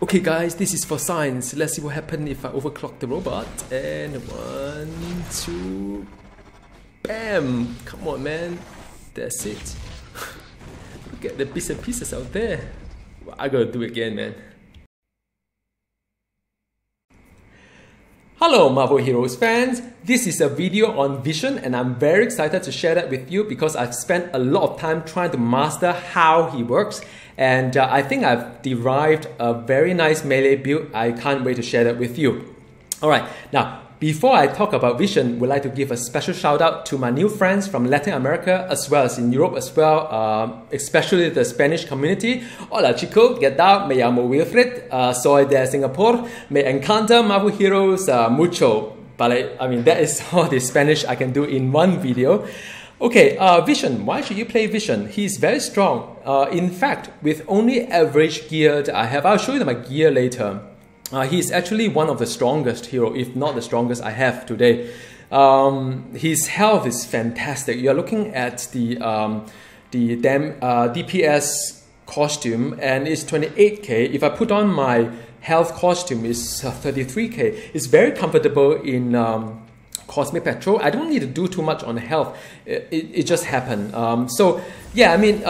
Okay guys, this is for science. Let's see what happens if I overclock the robot. And 1, 2, bam! Come on man, that's it. Look at the bits and pieces out there. I gotta do it again, man. Hello Marvel Heroes fans, this is a video on vision and I'm very excited to share that with you because I've spent a lot of time trying to master how he works, and I think I've derived a very nice melee build. I can't wait to share that with you. Alright, now before I talk about vision, we'd like to give a special shout out to my new friends from Latin America as well as in Europe as well, especially the Spanish community. Hola chicos, ¿qué tal? Me llamo Wilfred, soy de Singapore. Me encanta Marvel Heroes mucho. But I mean, that is all the Spanish I can do in one video. Okay, Vision. Why should you play Vision? He's very strong. In fact, with only average gear that I have, I'll show you my gear later. He's actually one of the strongest hero, if not the strongest I have today. His health is fantastic. You're looking at the DPS costume and it's 28k. If I put on my health costume, it's 33k. It's very comfortable in Cosmic Patrol. I don't need to do too much on health. It just happened. So yeah, I mean,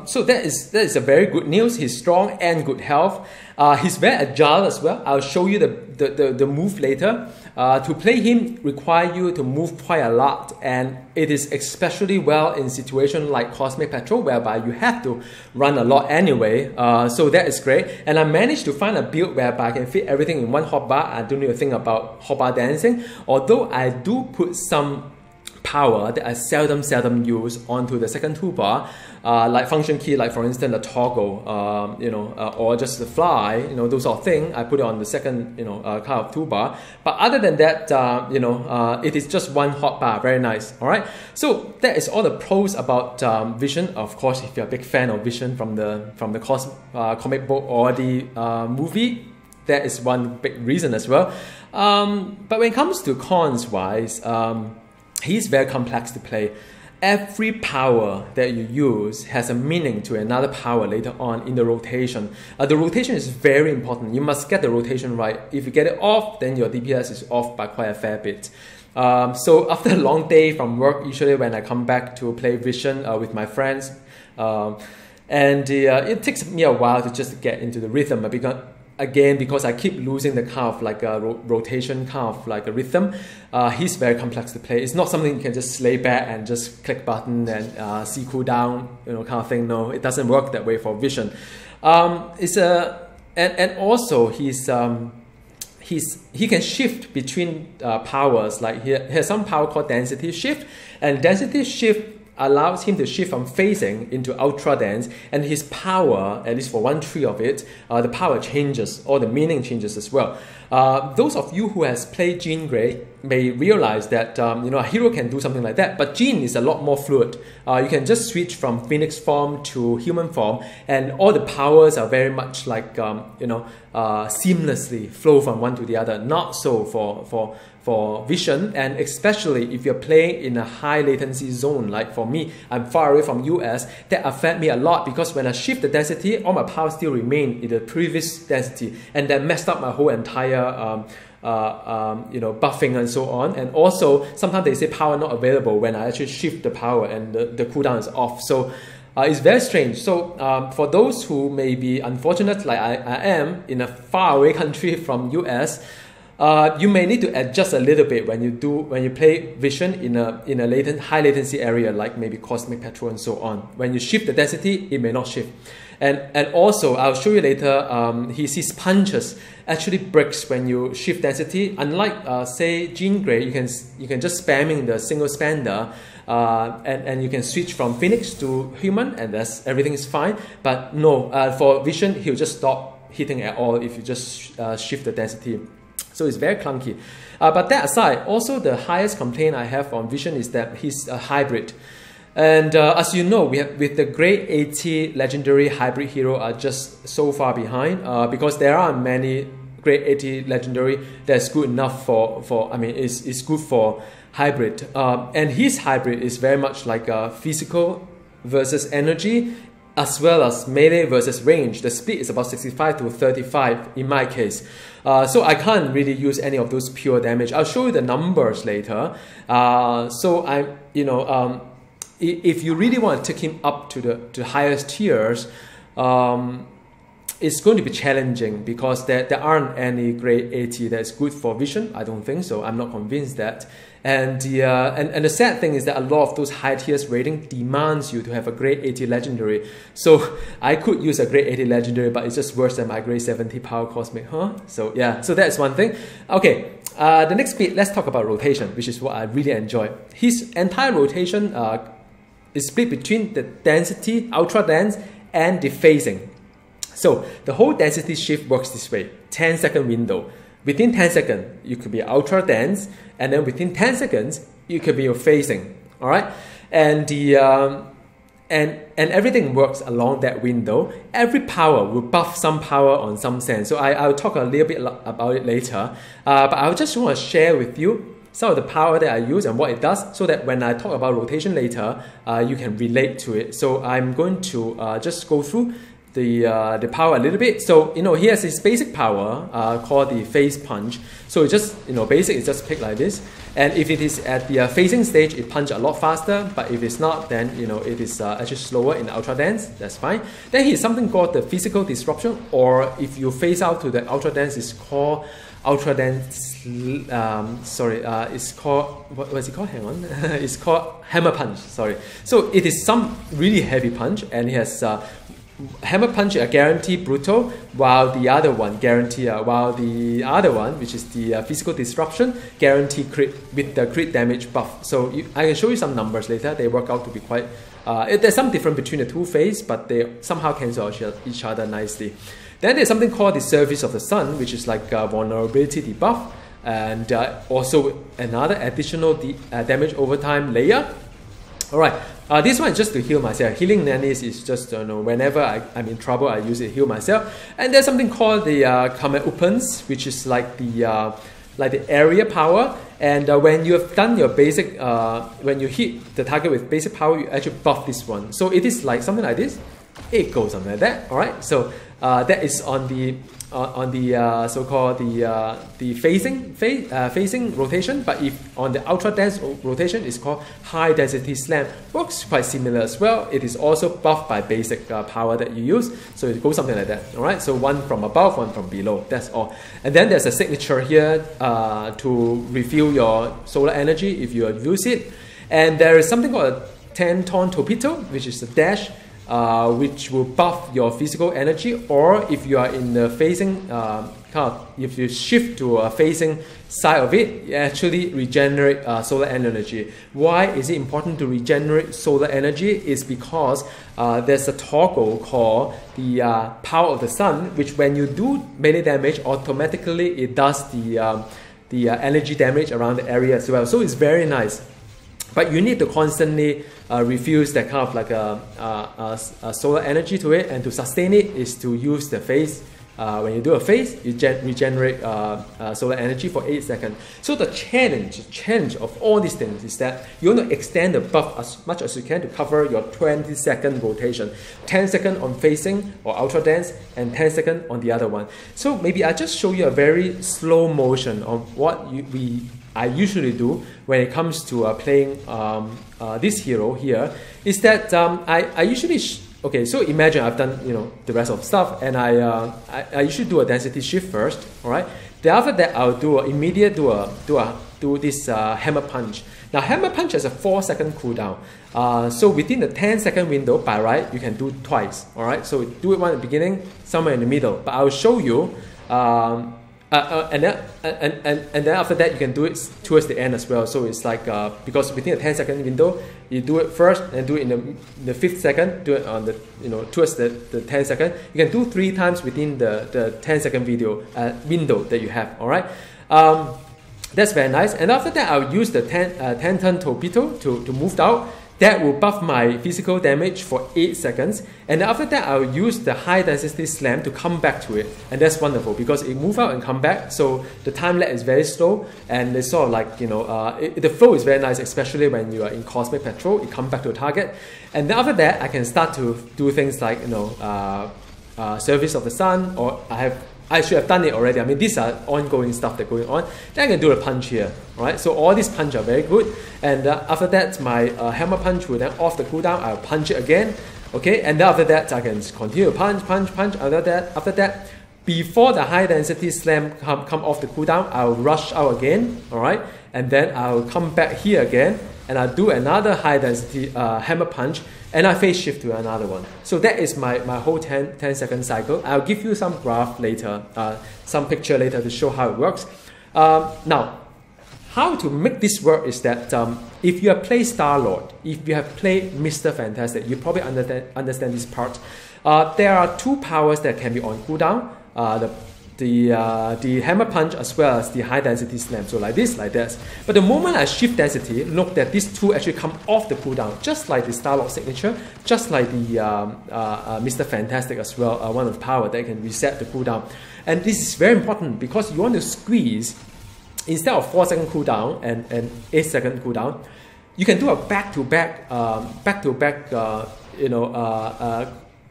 so that is a very good news. He's strong and good health. He's very agile as well. I'll show you the move later. To play him require you to move quite a lot, and it is especially well in situations like Cosmic Patrol whereby you have to run a lot anyway. So that is great. And I managed to find a build whereby I can fit everything in one hotbar. I don't need to think about hotbar dancing, although I do put some power that I seldom use onto the second toolbar, like function key, like for instance the toggle, or just the fly, those sort of things. I put it on the second, kind of toolbar. But other than that, it is just one hotbar. Very nice. All right. So that is all the pros about Vision. Of course, if you're a big fan of Vision from the comic book or the movie, that is one big reason as well. But when it comes to cons wise, he's very complex to play. Every power that you use has a meaning to another power later on in the rotation. The rotation is very important. You must get the rotation right. If you get it off, then your DPS is off by quite a fair bit. So after a long day from work, usually when I come back to play Vision with my friends, it takes me a while to just get into the rhythm because I keep losing the kind of like a rotation kind of like a rhythm. He's very complex to play. It's not something you can just lay back and just click button and see cooldown, kind of thing. No, it doesn't work that way for Vision. And also he can shift between powers. Like he has some power called density shift, and density shift allows him to shift from phasing into ultra dance, and his power, at least for 1/3 of it, the power changes, or the meaning changes as well. Those of you who has played Jean Grey may realize that a hero can do something like that, but Jean is a lot more fluid. You can just switch from Phoenix form to human form, and all the powers are very much like seamlessly flow from one to the other. Not so for Vision, and especially if you're playing in a high latency zone. Like for me, I'm far away from US. That affect me a lot because when I shift the density, all my power still remain in the previous density, and that messed up my whole entire buffing and so on. And also sometimes they say power not available when I actually shift the power and the cooldown is off. So it's very strange. So for those who may be unfortunate like I am in a faraway country from US, you may need to adjust a little bit when you play Vision in a high latency area like maybe Cosmic Patrol and so on. When you shift the density, it may not shift. And also, I'll show you later, his punches actually breaks when you shift density. Unlike say Jean Grey, you can just spamming the single spander, and you can switch from Phoenix to human, and everything is fine. But no, for Vision, he'll just stop hitting at all if you just shift the density. So it's very clunky. But that aside, also the highest complaint I have on Vision is that he's a hybrid. And as you know, with the grade 80 legendary hybrid hero are just so far behind because there are many grade 80 legendary that's good enough it's good for hybrid. And his hybrid is very much like a physical versus energy. as well as melee versus range. The split is about 65 to 35 in my case. So I can't really use any of those pure damage. I'll show you the numbers later. So if you really want to take him up to the highest tiers, it's going to be challenging because there aren't any grade 80 that's good for vision. I don't think so. I'm not convinced that. And the sad thing is that a lot of those high tiers rating demands you to have a grade 80 legendary. So I could use a grade 80 legendary, but it's just worse than my grade 70 power cosmic, huh? So yeah, so that's one thing. Okay, the next bit, let's talk about rotation, which is what I really enjoy. His entire rotation is split between the density, ultra dense, and the phasing. So the whole density shift works this way: 10-second window. Within 10 seconds, you could be ultra dense, and then within 10 seconds, you could be your phasing. All right, and and everything works along that window. Every power will buff some power on some sense. So I'll talk a little bit about it later. But I just want to share with you some of the power that I use and what it does, so that when I talk about rotation later, you can relate to it. So I'm going to just go through the power a little bit. So here's his basic power called the phase punch. So it's just basic is just pick like this, and if it is at the phasing stage, it punch a lot faster. But if it's not, then it is actually slower in the ultra dense. That's fine. Then here's something called the physical disruption, or if you phase out to the ultra dense, it's called ultra dense. It's called what is it called? Hang on, it's called hammer punch. Sorry. So it is some really heavy punch, and it has hammer punch guarantee brutal, while the other one, which is the physical disruption, guarantee crit with the crit damage buff. So I can show you some numbers later. They work out to be quite. There's some difference between the two phases, but they somehow cancel each other nicely. Then there's something called the Service of the Sun, which is like vulnerability debuff, and also another additional damage over time layer. All right. This one is just to heal myself. Healing nannies is just whenever I'm in trouble, I use it to heal myself. And there's something called the Kamepupens, which is like the area power. And when you have done your basic, when you hit the target with basic power, you actually buff this one. So it is like something like this. It goes something like that. All right. So that is on the so-called the phasing rotation. But if on the ultra dense rotation, it's called high density slam. Works quite similar as well. It is also buffed by basic power that you use. So it goes something like that. All right. So one from above, one from below. That's all. And then there's a signature here to refill your solar energy if you use it. And there is something called a 10-ton torpedo, which is a dash, which will buff your physical energy, or if you are in the phasing, if you shift to a phasing side of it, you actually regenerate solar energy. Why is it important to regenerate solar energy? Is because there's a toggle called the power of the sun, which when you do melee damage, automatically it does the energy damage around the area as well. So it's very nice. But you need to constantly refuse that kind of like a solar energy to it, and to sustain it is to use the phase. When you do a phase, you regenerate solar energy for 8 seconds. So the challenge of all these things is that you want to extend the buff as much as you can to cover your 20-second rotation. 10 seconds on phasing or ultra dense, and 10 seconds on the other one. So maybe I just show you a very slow motion of what I usually do when it comes to playing this hero here, is that I usually okay. So imagine I've done the rest of stuff, and I usually do a density shift first. All right. Then after that, I'll do this hammer punch. Now hammer punch has a 4-second cooldown. So within the 10-second window, by right, you can do twice. All right. So do it one at the beginning, somewhere in the middle. But I'll show you. And then after that, you can do it towards the end as well. So it's like because within a 10-second window, you do it first and do it in the 5th second. Do it on the towards the 10 second. You can do 3 times within the 10-second window that you have. All right. That's very nice. And after that, I'll use the 10-ton torpedo to move out. That will buff my physical damage for 8 seconds. And after that, I'll use the high density slam to come back to it. And that's wonderful because it moves out and come back. So the time lag is very slow. And it's sort of like, you know, the flow is very nice, especially when you are in Cosmic Patrol. It comes back to a target. And then after that, I can start to do things like, you know, Service of the Sun, or I should have done it already. I mean, these are ongoing stuff that are going on. Then I can do a punch here, right? So all these punch are very good. And after that, my hammer punch will then off the cooldown. I'll punch it again, okay? And then after that, I can continue to punch. After that, before the high density slam come off the cooldown, I'll rush out again, all right? And then I'll come back here again, and I'll do another high density hammer punch, and I phase shift to another one. So that is my whole 10-second cycle. I'll give you some graph later, some picture later to show how it works. Now, how to make this work is that if you have played Star-Lord, if you have played Mr. Fantastic, you probably understand this part. There are two powers that can be on cooldown. The hammer punch as well as the high density slam, so like this, like that. But the moment I shift density, look that these two actually come off the cooldown, just like the Star-Lord signature, just like the Mr. Fantastic as well, one of the power that can reset the cooldown. And this is very important because you want to squeeze, instead of 4-second cooldown and 8-second cooldown, you can do a back-to-back,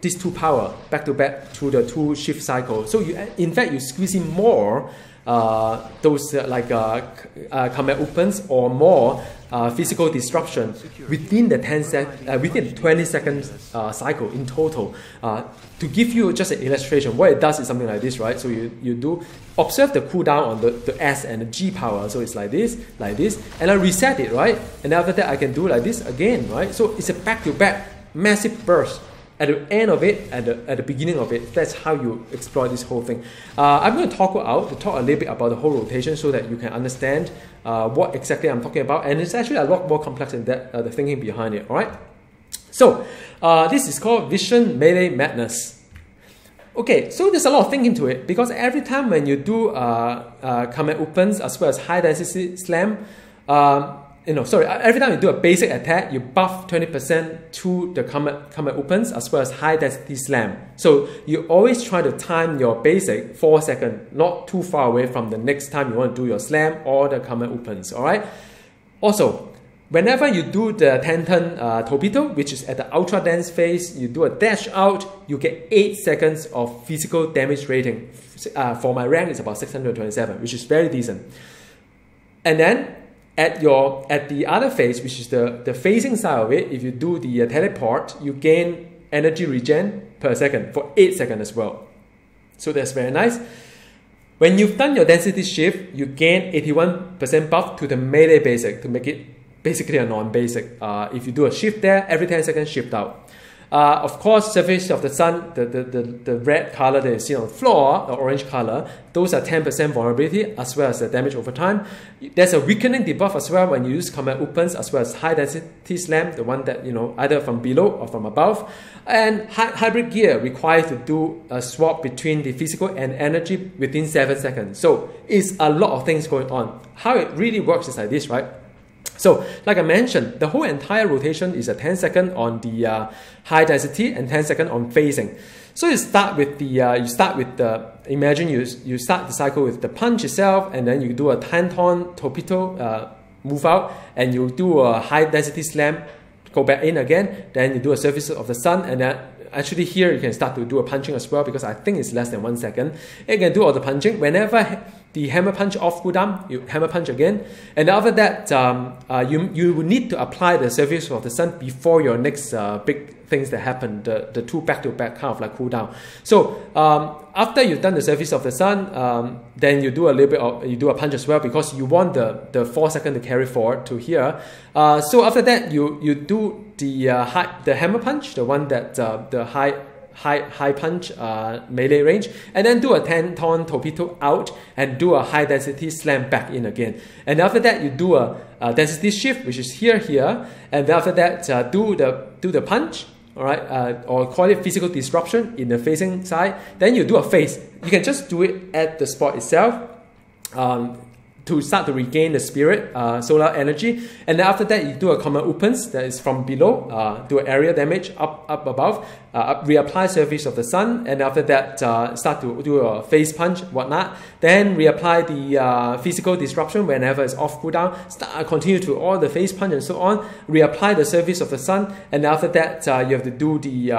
these two power back-to-back through the two shift cycle. So you, in fact, you squeeze in more those combat opens or more physical disruption within the 20-second cycle in total. To give you just an illustration, what it does is something like this, right? So you do observe the cooldown on the S and the G power. So it's like this, and I reset it, right? And after that, I can do like this again, right? So it's a back-to-back massive burst. At the end of it, at the beginning of it, that's how you explore this whole thing. I'm going to talk a little bit about the whole rotation so that you can understand what exactly I'm talking about. And it's actually a lot more complex than that, the thinking behind it, all right? So, this is called Vision Melee Madness. Okay, so there's a lot of thinking to it because every time when you do combat opens as well as high density slam, every time you do a basic attack, you buff 20% to the combat opens as well as high density slam. So you always try to time your basic 4 seconds, not too far away from the next time you want to do your slam or the combat opens, alright? Also, whenever you do the 10-turn torpedo, which is at the ultra dense phase, you do a dash out, you get 8 seconds of physical damage rating. For my rank, it's about 627, which is very decent. And then at the other phase, which is the phasing side of it, if you do the teleport, you gain energy regen per second for 8 seconds as well. So that's very nice. When you've done your density shift, you gain 81% buff to the melee basic to make it basically a non-basic. If you do a shift there, every 10 seconds shift out. Of course, Surface of the Sun, the red color that you see on the floor, the orange color, those are 10% vulnerability as well as the damage over time. There's a weakening debuff as well when you use combat opens as well as high density slam, the one that, either from below or from above. And hybrid gear requires to do a swap between the physical and energy within 7 seconds. So it's a lot of things going on. How it really works is like this, right? So, like I mentioned, the whole entire rotation is a 10 second on the high density and 10 second on phasing. So you start with imagine you start the cycle with the punch itself, and then you do a 10-ton torpedo move out, and you do a high density slam, go back in again, then you do a Surface of the Sun, and then actually here you can start to do a punching as well because I think it's less than 1 second. You can do all the punching. Whenever the hammer punch off cooldown, you hammer punch again. And after that, you will need to apply the Surface of the Sun before your next big things that happen, the two back-to-back kind of like cooldown. So after you've done the Surface of the Sun, then you do a little bit of, you do a punch as well because you want the 4 seconds to carry forward to here. So after that, you do the hammer punch, the one that the high punch melee range, and then do a 10-ton torpedo out and do a high density slam back in again. And after that, you do a density shift, which is here, and after that, do the punch, all right, or call it physical disruption in the facing side. Then you do a phase. You can just do it at the spot itself. to start to regain the spirit, solar energy. And then after that, you do a common opens, that is from below, do an area damage up above, reapply surface of the sun, and after that, start to do a face punch, whatnot. Then reapply the physical disruption whenever it's off cooldown, continue to all the face punch and so on, reapply the surface of the sun, and after that, you have to do the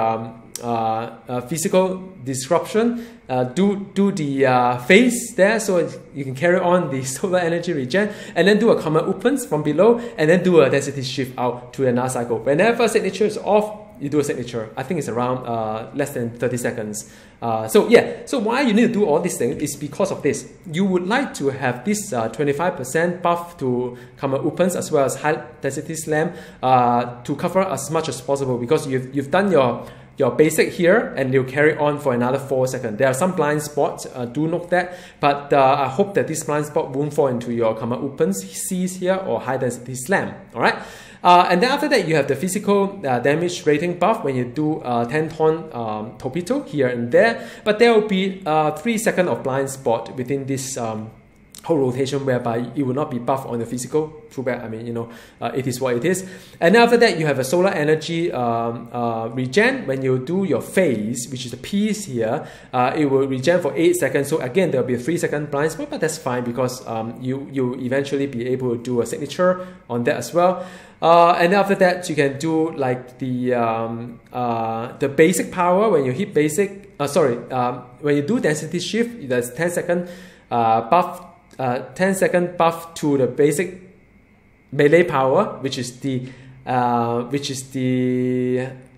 physical disruption, do the phase there, so you can carry on the solar energy regen, and then do a common opens from below, and then do a density shift out to another cycle. Whenever signature is off, you do a signature. I think it's around less than 30 seconds. So yeah, so why you need to do all these things is because of this. You would like to have this 25% buff to common opens as well as high density slam to cover as much as possible, because you've done your basic here, and you'll carry on for another 4 seconds. There are some blind spots, do note that, but I hope that this blind spot won't fall into your common opens, Cs here, or high density slam, all right? And then after that, you have the physical damage rating buff when you do 10-ton torpedo here and there, but there will be 3 seconds of blind spot within this whole rotation, whereby it will not be buffed on the physical. Too bad, I mean, you know, it is what it is. And then after that, you have a solar energy regen. When you do your phase, which is the piece here, it will regen for 8 seconds. So again, there will be a 3 second blind spot, but that's fine, because you eventually be able to do a signature on that as well. And after that, you can do like the basic power when you hit basic. When you do density shift, there's 10-second buff. 10-second buff to the basic melee power, which is the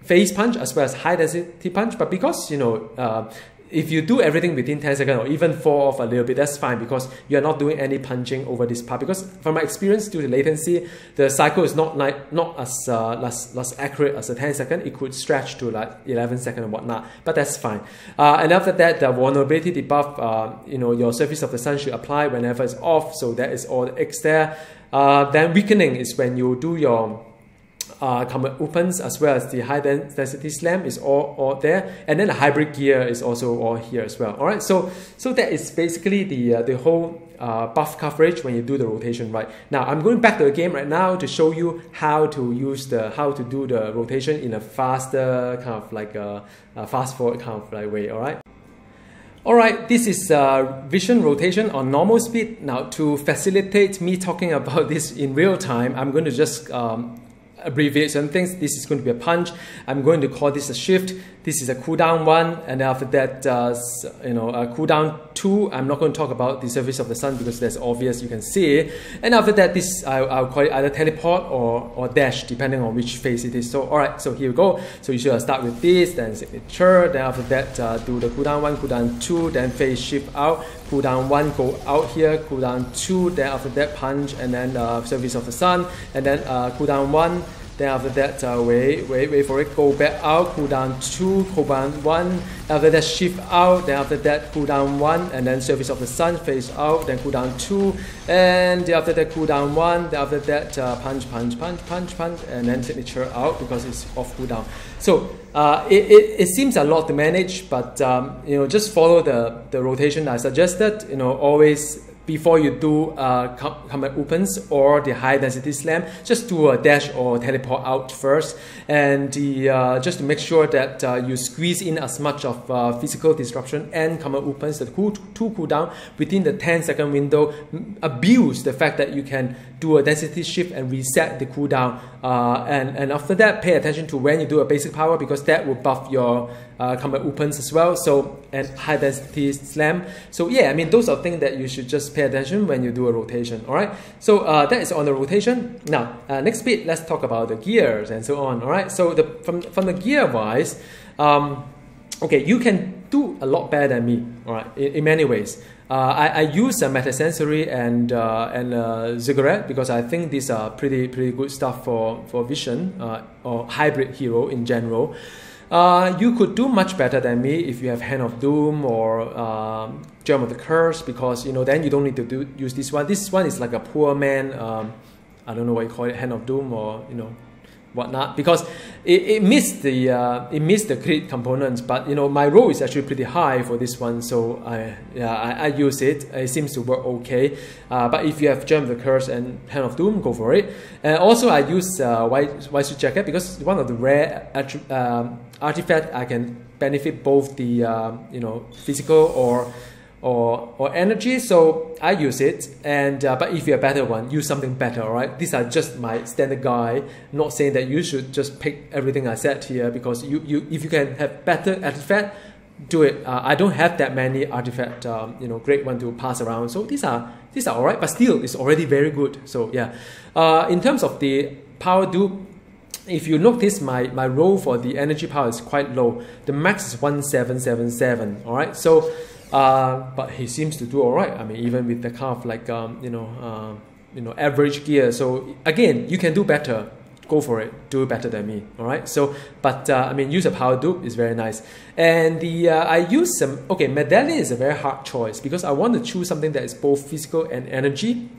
phase punch as well as high density punch. But because, you know, if you do everything within 10 seconds or even fall off a little bit, that's fine, because you are not doing any punching over this part. Because from my experience, due to latency, the cycle is not as accurate as a 10 second. It could stretch to like 11 seconds and whatnot, but that's fine. And after that, the vulnerability debuff, you know, your surface of the sun should apply whenever it's off, so that is all the X there. Then weakening is when you do your common opens as well as the high density slam is all there, and then the hybrid gear is also all here as well. All right, so that is basically the whole buff coverage when you do the rotation. Right now, I'm going back to the game right now to show you how to do the rotation in a faster kind of like a fast forward kind of like way. All right. Alright, this is vision rotation on normal speed. Now, to facilitate me talking about this in real time, I'm going to just abbreviate some things. This is going to be a punch. I'm going to call this a shift. This is a cooldown 1, and after that, you know, a cooldown 2. I'm not going to talk about the surface of the sun because that's obvious, you can see it. And after that, this I'll call it either teleport or dash, depending on which phase it is. So alright, so here we go. So you should start with this, then signature, then after that do the cooldown 1, cooldown 2, then phase shift out, cooldown 1 go out here, cooldown 2, then after that punch, and then surface of the sun, and then cooldown 1. Then after that, wait for it, go back out, cooldown 2, cooldown 1, after that shift out, then after that cooldown 1, and then surface of the sun, face out, then cooldown 2, and then after that cooldown 1, then after that punch, and then signature out because it's off cooldown. So it seems a lot to manage, but you know, just follow the rotation I suggested. You know, always before you do common opens or the high density slam, just do a dash or teleport out first, and just to make sure that you squeeze in as much of physical disruption and common opens, the two cooldown within the 10-second window. Abuse the fact that you can do a density shift and reset the cooldown, and after that, pay attention to when you do a basic power, because that will buff your common opens as well. So, and high density slam. So yeah, I mean, those are things that you should just pay attention when you do a rotation. All right. So that is on the rotation. Now, next bit, let's talk about the gears and so on. All right. So from the gear wise, okay, you can do a lot better than me. All right, in many ways. I use Metasensory and Ziggurat because I think these are pretty good stuff for vision or hybrid hero in general. You could do much better than me if you have Hand of Doom or Germ of the Curse, because you know, then you don't need to use this one. This one is like a poor man. I don't know what you call it, Hand of Doom, or you know, whatnot, because it missed the crit components. But you know, my roll is actually pretty high for this one, so I use it. It seems to work okay. But if you have Gem of the Curse and Hand of Doom, go for it. And also I use White Suit Jacket because it's one of the rare artifact I can benefit both the you know, physical or energy, so I use it. And but if you're a better one, use something better. All right, these are just my standard guide. Not saying that you should just pick everything I said here, because if you can have better artifact, do it. I don't have that many artifact you know, great one to pass around, so these are all right, but still it's already very good. So yeah, in terms of the power dupe, if you notice, my roll for the energy power is quite low. The max is 1777. All right, so but he seems to do all right. I mean, even with the kind of like you know, average gear. So again, you can do better. Go for it. Do it better than me. All right. So, but I mean, use a power dupe is very nice. And the I use some. Okay, medallion is a very hard choice because I want to choose something that is both physical and energy.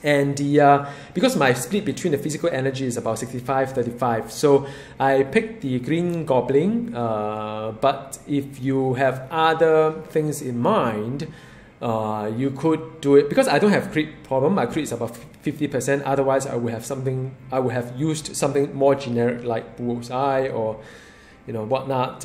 And the because my split between the physical energy is about 65-35, so I picked the Green Goblin. But if you have other things in mind, you could do it, because I don't have crit problem. My crit is about 50%. Otherwise, I would have something. I would have used something more generic like Bullseye or, you know, whatnot.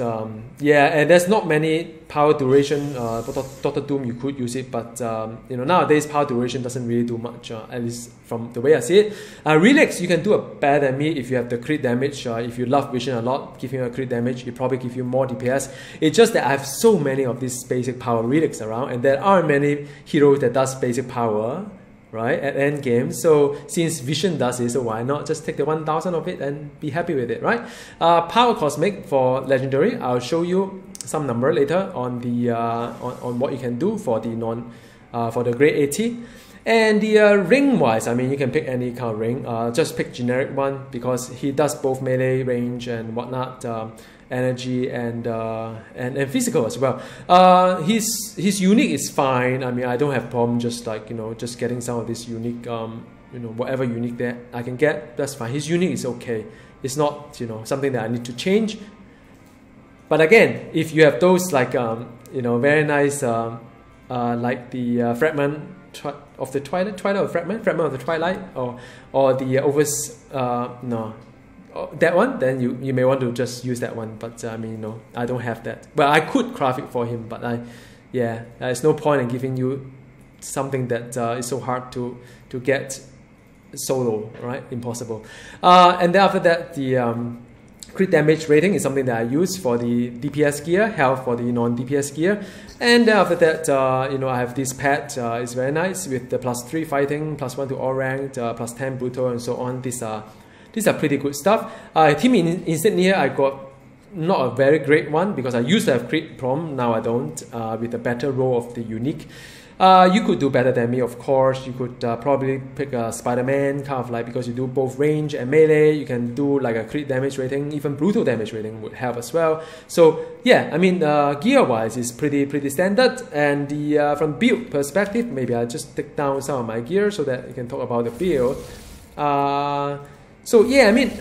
Yeah, and there's not many power duration. Dr. Doom, you could use it, but you know, nowadays power duration doesn't really do much, at least from the way I see it. Relax, you can do a better than me if you have the crit damage. If you love vision a lot, give him a crit damage, it probably give you more DPS. It's just that I have so many of these basic power relics around, and there aren't many heroes that does basic power, right, at end game. So since vision does it, so why not just take the 1000 of it and be happy with it, right? Power cosmic for legendary, I'll show you some number later on the on what you can do for the for the grade 80. And the ring wise, I mean, you can pick any kind of ring. Just pick generic one because he does both melee, range, and whatnot. Energy and physical as well. His unique is fine. I mean, I don't have problem just like, you know, just getting some of this unique you know, whatever unique that I can get, that's fine. His unique is okay. It's not, you know, something that I need to change. But again, if you have those like you know, very nice like the fragment of the twilight or fragment of the twilight, or the no, that one, then you may want to just use that one. But I mean, no, I don't have that. Well, I could craft it for him, but yeah, there's no point in giving you something that is so hard to get solo, right? Impossible. And then after that, the crit damage rating is something that I use for the DPS gear, health for the non-DPS gear. And then after that, you know, I have this pet. It's very nice with the +3 fighting, +1 to all ranked, +10 brutal, and so on. These are pretty good stuff. Team insignia, I got not a very great one because I used to have crit problem. Now I don't. With a better roll of the unique. You could do better than me, of course. You could probably pick a Spider-Man, kind of like, because you do both range and melee. You can do like a crit damage rating, even brutal damage rating would help as well. So yeah, I mean, gear-wise is pretty standard. And the from build perspective, maybe I'll just take down some of my gear so that you can talk about the build. So yeah, I mean,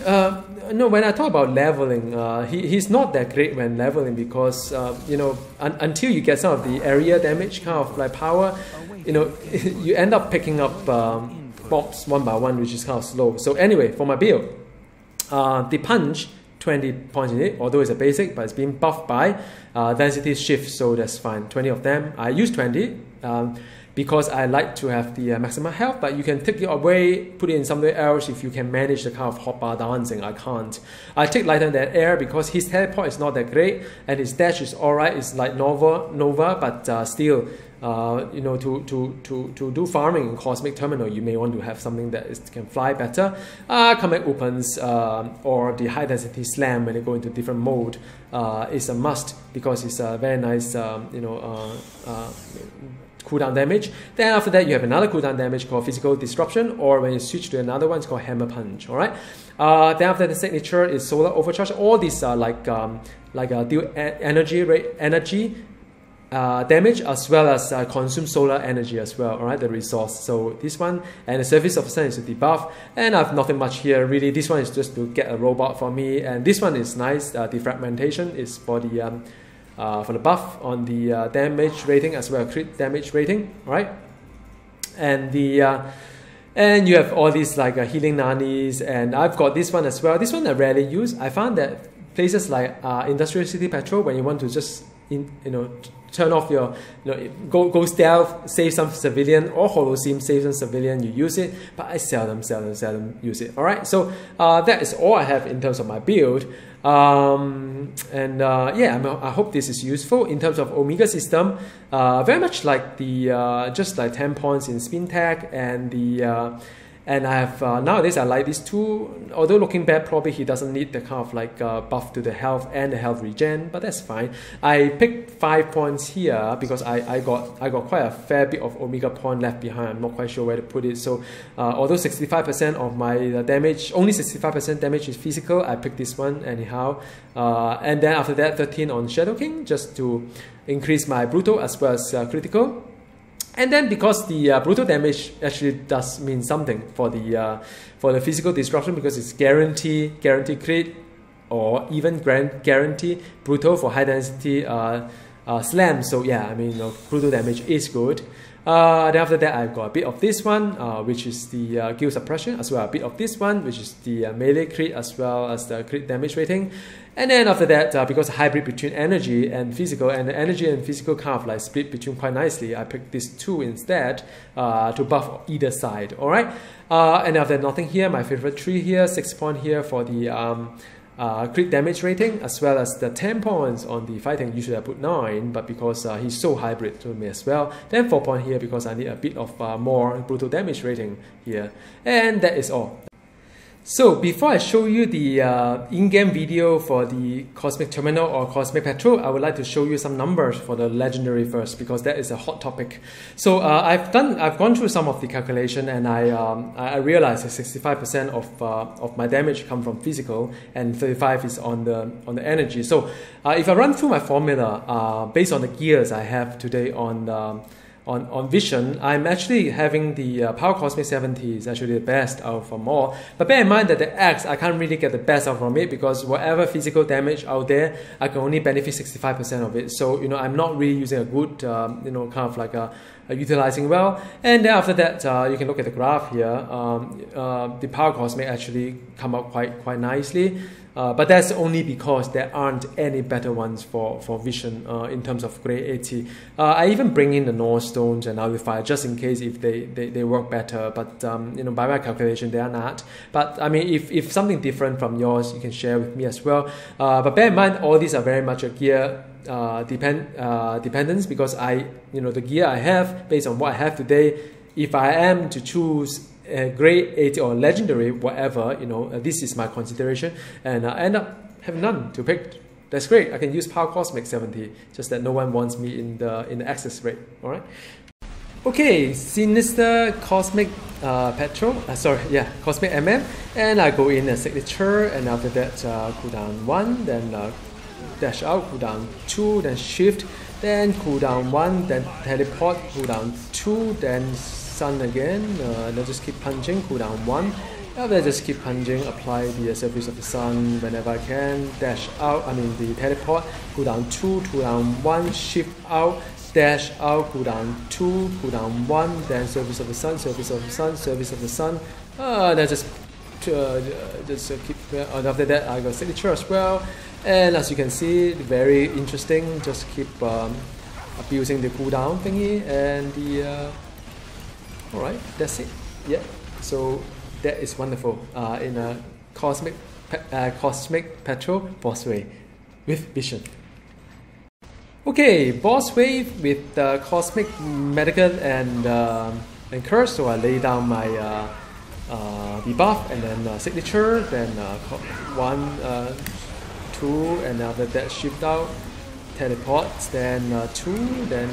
no, when I talk about leveling, he's not that great when leveling because, you know, until you get some of the area damage kind of like power, you know, you end up picking up bombs one by one, which is kind of slow. So anyway, for my build, the punch, 20 points in it, although it's a basic, but it's being buffed by density shift, so that's fine. 20 of them. I use 20. Because I like to have the maximum health, but you can take it away, put it in somewhere else if you can manage the kind of hotbar dancing. I can't. I take lighter than air because his teleport is not that great, and his dash is alright. It's like Nova, but still, you know, to do farming in Cosmic Terminal, you may want to have something that can fly better. Comeback opens or the high density slam when you go into different mode is a must because it's a very nice, you know, cooldown damage. Then after that, you have another cooldown damage called Physical Disruption, or when you switch to another one, it's called Hammer Punch. All right. Then after the signature is Solar Overcharge. All these are like deal energy damage as well as consume solar energy as well, alright, the resource. So this one, and the surface of the sun is a debuff, and I've nothing much here really. This one is just to get a robot for me, and this one is nice. Defragmentation is for the buff on the damage rating as well, crit damage rating, alright. And and you have all these like healing nanis, and I've got this one as well. This one I rarely use. I found that places like Industrial City Patrol, when you want to just turn off your, go stealth, save some civilian, or Holosim, save some civilian, you use it, but I seldom use it. Alright, so that is all I have in terms of my build. Yeah, I hope this is useful. In terms of Omega system, very much like the just like 10 points in spin tag, and the and I have nowadays I like these two, although looking back probably he doesn't need the kind of like buff to the health and the health regen, but that's fine. I picked 5 points here because I got quite a fair bit of Omega point left behind. I'm not quite sure where to put it. So although 65% of my damage, only 65% damage is physical, I picked this one anyhow. And then after that 13 on Shadow King, just to increase my brutal as well as critical. And then because the brutal damage actually does mean something for the physical disruption, because it's guarantee crit, or even guarantee brutal for high density slam. So yeah, I mean brutal damage is good. Then after that I've got a bit of this one, which is the guild suppression, as well a bit of this one, which is the melee crit as well as the crit damage rating. And then after that, because hybrid between energy and physical, and the energy and physical kind of like split between quite nicely, I picked these two instead to buff either side. Alright, and after that, nothing here. My favorite tree here, 6 point here for the crit damage rating, as well as the 10 points on the fighting. Usually I put 9, but because he's so hybrid to me as well, then 4 point here because I need a bit of more brutal damage rating here. And that is all. So before I show you the in-game video for the Cosmic Terminal or Cosmic Patrol, I would like to show you some numbers for the legendary first, because that is a hot topic. So I've gone through some of the calculation, and I realized that 65% of my damage come from physical, and 35 is on the energy. So if I run through my formula based on the gears I have today on vision, I'm actually having the Power Cosmic 70 is actually the best out from all. But bear in mind that the X, I can't really get the best out from it, because whatever physical damage out there, I can only benefit 65% of it. So I'm not really using a good kind of like utilizing well. And then after that, you can look at the graph here. The Power Cosmic actually come out quite nicely. But that's only because there aren't any better ones for vision in terms of grade 80. I even bring in the North Stones and Nullify just in case if they work better. But by my calculation, they are not. But I mean, if something different from yours, you can share with me as well. But bear in mind, all these are very much a gear dependence, because the gear I have based on what I have today. If I am to choose grade 80 or legendary, whatever, this is my consideration, and I end up having none to pick. That's great. I can use Power Cosmic 70, just that no one wants me in the access rate. All right. Okay, Sinister Cosmic Petrol. Cosmic MM, and I go in a signature, and after that cooldown 1, then dash out, cooldown 2, then shift, then cooldown 1, then teleport, cooldown 2, then sun again, then just keep punching, cooldown 1, then just keep punching, apply the surface of the sun whenever I can, dash out, the teleport, cooldown 2, cooldown 1, shift out, dash out, cooldown 2, cooldown 1, then surface of the sun, surface of the sun, surface of the sun, then just keep, after that I got signature as well, and as you can see, very interesting, just keep abusing the cooldown thingy, and the alright, that's it. Yeah, so that is wonderful in a Cosmic Patrol boss wave with vision. Okay, boss wave with Cosmic Medical and Curse. So I lay down my debuff, and then signature, then 1, 2, and after that shift out, teleports, then 2, then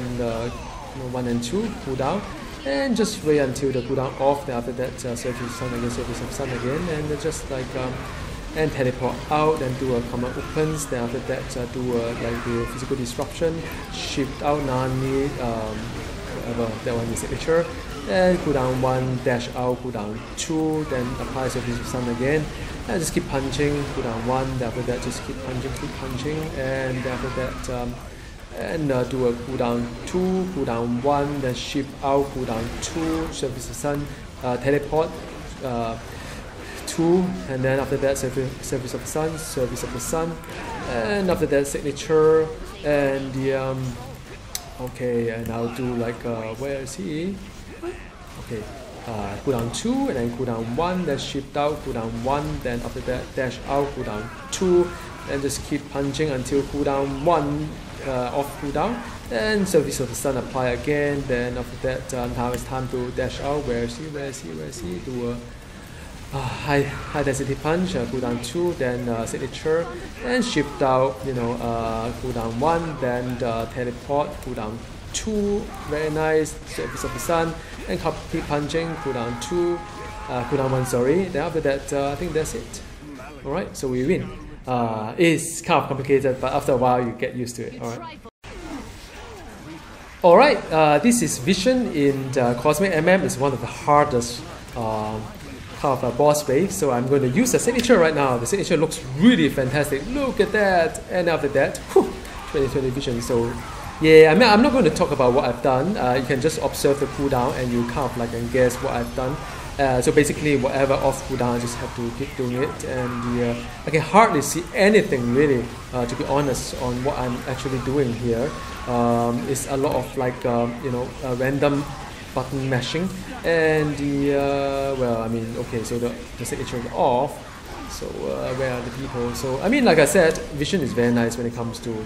1 and 2 cooldown. And just wait until the cooldown off. Then after that, surface of sun again, surface of sun again, and just like and teleport out, then do a command opens, then after that do like the physical disruption, shift out Nani, whatever, that one is signature, and cooldown 1, dash out, cooldown 2, then apply Service of Sun again, and just keep punching, cooldown 1, then after that just keep punching, and after that do a cooldown 2, cooldown 1, then shift out, cooldown 2, Service of Sun, teleport 2, and then after that Service of the Sun, and after that signature, and the okay, and I'll do like where is he? Okay, cooldown 2, and then cooldown 1, then shift out, cooldown 1, then after that dash out, cooldown 2, and just keep punching until cooldown 1 off cooldown, and Service of the Sun apply again, then after that now it's time to dash out, where is he, do a high density punch, cooldown 2, then signature, and shift out, cooldown 1, then teleport, cooldown 2, very nice, Service of the Sun, and keep punching, cooldown 2, cooldown 1, sorry, then after that I think that's it. Alright, so we win. It's kind of complicated, but after a while you get used to it. Alright, this is Vision in the Cosmic MM. It's one of the hardest kind of a boss wave, so I'm going to use the signature right now. The signature looks really fantastic. Look at that! And after that, whew, 2020 Vision. So yeah, I mean, I'm not going to talk about what I've done. You can just observe the cooldown and you kind of like can guess what I've done. So basically, whatever off cooldown, I just have to keep doing it, and I can hardly see anything really, to be honest, on what I'm actually doing here. It's a lot of like random button mashing, and well, I mean, okay, so the signature is off. So where are the people? So I mean, like I said, Vision is very nice when it comes to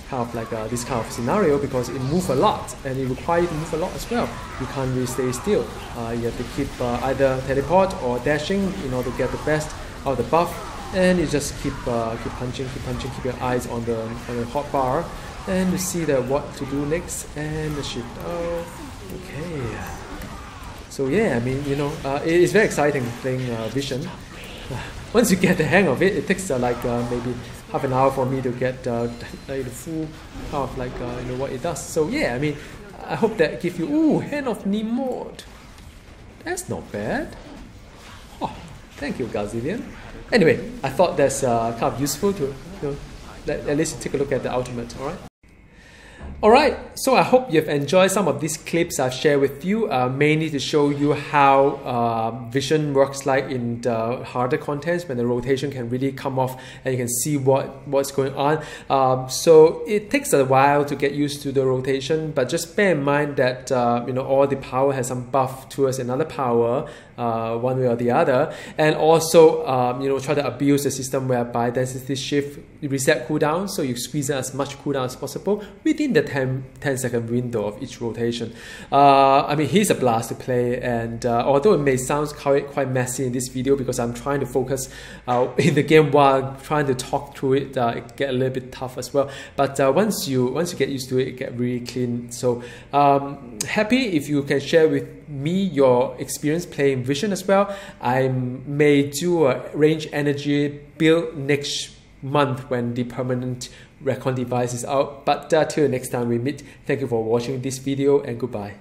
kind of like this kind of scenario, because it moves a lot and it requires you to move a lot as well. You can't really stay still. You have to keep either teleport or dashing in order to get the best out of the buff, and you just keep punching, keep your eyes on the hot bar, and you see what to do next, and the shift out. Okay. So yeah, I mean, it's very exciting playing Vision. Once you get the hang of it, it takes like maybe half an hour for me to get the full kind of like what it does. So yeah, I mean, I hope that gives you Hand of Nimrod. That's not bad. Oh, thank you, Gazillion. Anyway, I thought that's kind of useful to at least take a look at the ultimate. All right. Alright, so I hope you've enjoyed some of these clips I've shared with you, mainly to show you how Vision works like in the harder contents, when the rotation can really come off and you can see what's going on. So it takes a while to get used to the rotation, but just bear in mind that all the power has some buff towards another power, one way or the other, and also try to abuse the system whereby density shift reset cooldown, so you squeeze in as much cooldown as possible within the 10-second window of each rotation. I mean, he's a blast to play, and although it may sound quite messy in this video because I'm trying to focus in the game while trying to talk through it, it get a little bit tough as well. But once you get used to it, it get really clean. So happy if you can share with me your experience playing Vision as well. I may do a range energy build next month when the permanent recon device is out. But till next time we meet, thank you for watching this video, and goodbye.